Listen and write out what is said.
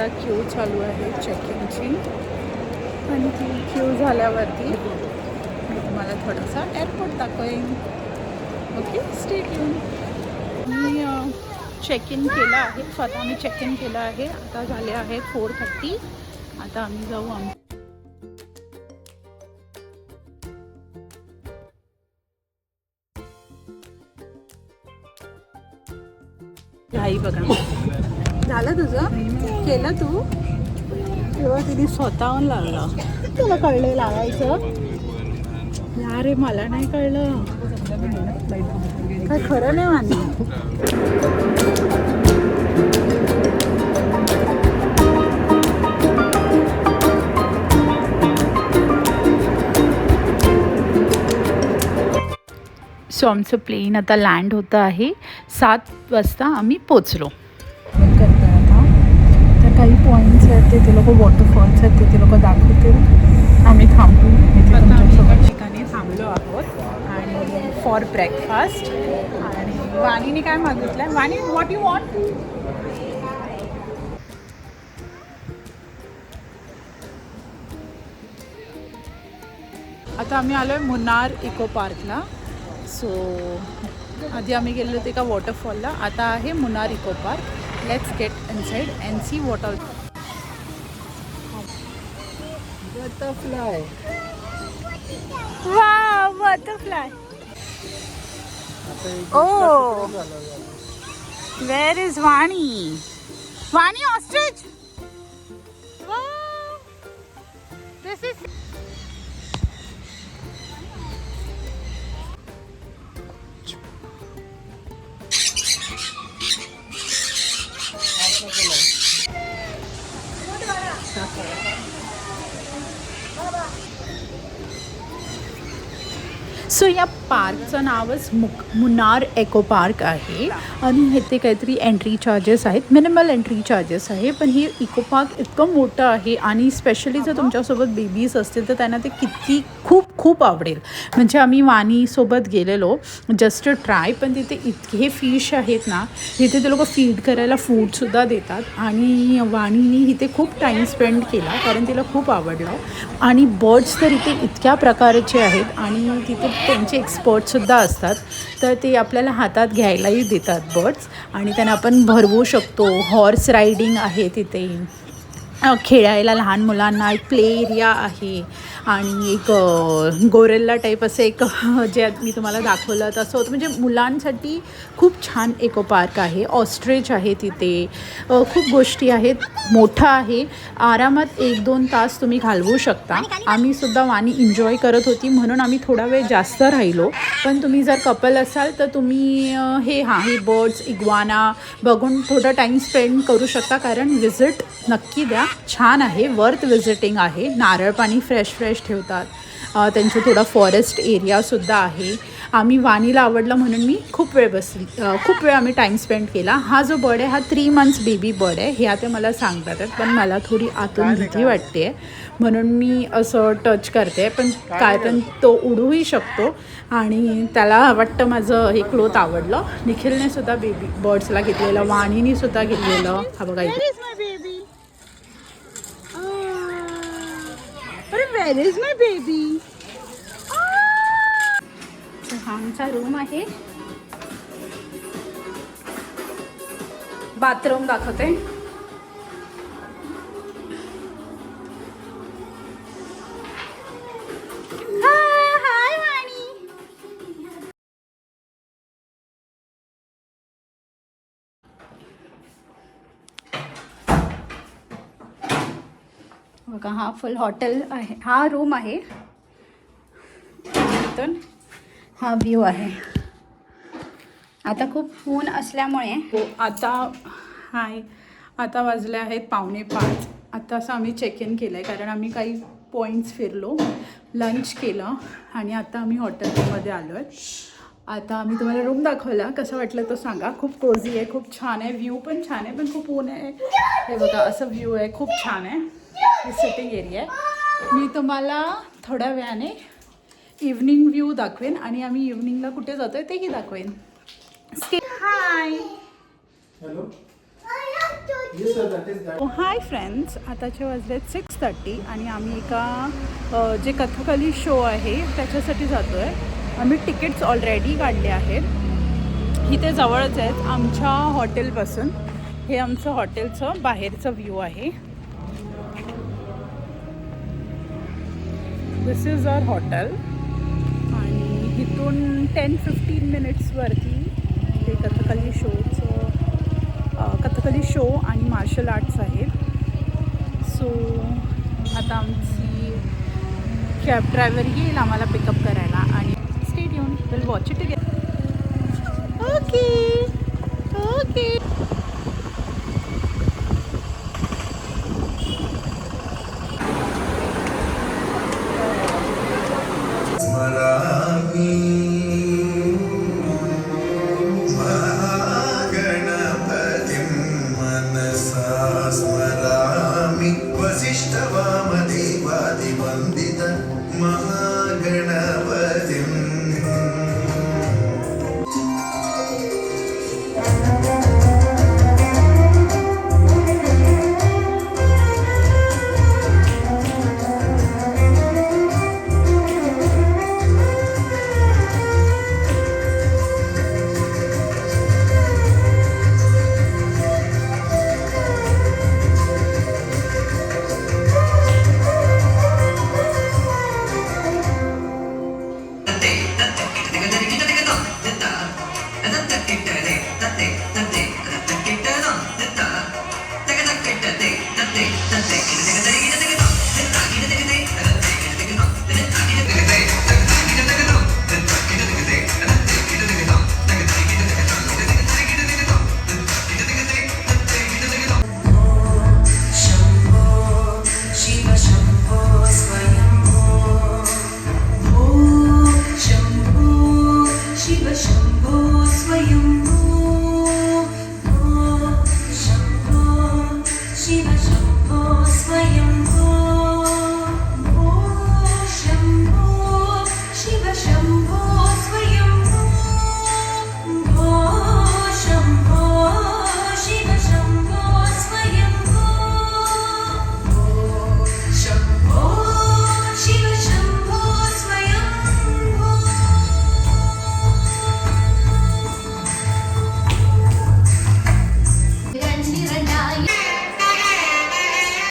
आता क्यू चालू आहे चेक इनची आणि ती क्यू झाल्यावरती मी तुम्हाला थोडासा एअरपोर्ट दाखवेन. Okay, stay tuned. मी चेक इन केलं आहे, स्वतः मी चेक इन केलं आहे. आता झाले आहे 4:30. आता आम्ही जाऊ घाई. बघा झालं तुझं, केलं तू तेव्हा तिने स्वतःहून लागलं. तुला कळलं लागायचं या रे, मला नाही कळलं. काय खरं नाही मान्य. सो आमचं प्लेन आता लँड होतं आहे. 7 वाजता आम्ही पोचलो. करतो आता तर काही पॉईंट्स आहेत ते लोक, वॉटरफॉल्स आहेत ते लोक दाखवतील. आम्ही थांबू इथे तुमच्यासोबत ठिकाणी थांबलो आहोत आणि फॉर ब्रेकफास्ट. आणि वाणीने काय मागितलं? वाणी, व्हॉट यू वॉन्ट? आता आम्ही आलो आहे मुन्नार इको पार्कला. सो आधी आम्ही गेलेलो होतो एका वॉटरफॉलला, आता आहे Munnar eco park. Let's get inside and see what are butterfly. Wow, butterfly. Oh, where is Vani? Vani, ostrich. Wow, this is. So या पार्कचं नावच मुन्नार एको पार्क आहे आणि इथे काहीतरी एंट्री चार्जेस आहेत, मिनिमल एंट्री चार्जेस आहे. पण हे इको पार्क इतकं मोठं आहे आणि स्पेशली जर तुमच्यासोबत बेबीज असतील तर त्यांना ते किती खूप खूप आवडेल. म्हणजे आम्ही वाणीसोबत गेलेलो जस्ट ट्राय, पण तिथे इतके फिश आहेत ना, तिथे ते लोक फीड करायला फूडसुद्धा देतात. आणि वाणीने इथे खूप टाईम स्पेंड केला कारण तिला खूप आवडलं. आणि बर्ड्स तर इथे इतक्या प्रकारचे आहेत आणि तिथे त्यांचे एक्सपर्टसुद्धा असतात, तर ते आपल्याला हातात घ्यायलाही देतात बर्ड्स आणि त्यांना आपण भरवू शकतो. हॉर्स रायडिंग आहे तिथे, खेळायला लहान मुलांना एक प्ले एरिया आहे आणि एक गोरेल्ला टाईप असं एक जे मी तुम्हाला दाखवलं तसं होतं. म्हणजे मुलांसाठी खूप छान इको पार्क आहे. ऑस्ट्रिच आहे तिथे, खूप गोष्टी आहेत. मोठं आहे, आरामात 1-2 तास तुम्ही घालवू शकता. आम्हीसुद्धा वाणी एन्जॉय करत होती म्हणून आम्ही थोडा वेळ जास्त राहिलो. पण तुम्ही जर कपल असाल तर तुम्ही हे बर्ड्स, इग्वाना बघून थोडा टाईम स्पेंड करू शकता. कारण विजिट नक्की द्या, छान आहे, वर्थ विजिटिंग आहे. नारळ पाणी फ्रेश ठेवतात. त्यांचं थोडा फॉरेस्ट एरियासुद्धा आहे. आम्ही वाणीला आवडलं म्हणून मी खूप वेळ आम्ही टाईम स्पेंड केला. हा जो बर्ड आहे हा 3 months बेबी बर्ड आहे, हे आता मला सांगतात. पण मला थोडी आतून भीती वाटते म्हणून मी असं टच करते. पण काय, पण तो उडूही शकतो आणि त्याला वाटतं माझं हे क्लोथ आवडलं. निखिलने सुद्धा बेबी बर्ड्सला घेतलेलं, वाणीने सुद्धा घेतलेलं. हा बघा इथे. Where is my baby? हा आमचा रूम आहे. बाथरूम दाखवते. हाय वाणी. बघा हा फुल हॉटेल आहे, हा रूम आहे. इथून हा व्ह्यू आहे. आता खूप ऊन असल्यामुळे आता वाजले आहेत 4:45. आता असं आम्ही चेक इन केलं आहे कारण आम्ही काही पॉईंट्स फिरलो, लंच केलं आणि आता आम्ही हॉटेलमध्ये आलो आहे. आता आम्ही तुम्हाला रूम दाखवला, कसं वाटलं तो सांगा. खूप कोझी आहे, खूप छान आहे, व्ह्यू पण छान आहे, पण खूप ऊन आहे. हे बघा असं व्ह्यू आहे, खूप छान आहे. ही सिटिंग एरिया आहे. मी तुम्हाला थोड्या वेळाने इव्हनिंग व्ह्यू दाखवेन आणि आम्ही इव्हनिंगला कुठे जातो आहे तेही दाखवेन. हाय. हॅलो. हाय फ्रेंड्स, आताचे वाजलेत 6:30 आणि आम्ही एका जे कथकली शो आहे त्याच्यासाठी जातो आहे. आम्ही तिकीट्स ऑलरेडी काढले आहेत. इथे जवळच आहेत आमच्या हॉटेलपासून. हे आमचं हॉटेलचं बाहेरचं व्ह्यू आहे. दिस इज आवर हॉटेल आणि इथून 10-15 मिनिट्सवरती ते कथकली शो आणि मार्शल आर्ट्स आहेत. सो आता आमची कॅब ड्रायव्हर येईल आम्हाला पिकअप करायला आणि stadium will watch it again. Okay okay. स्मरामि वसिष्ठवा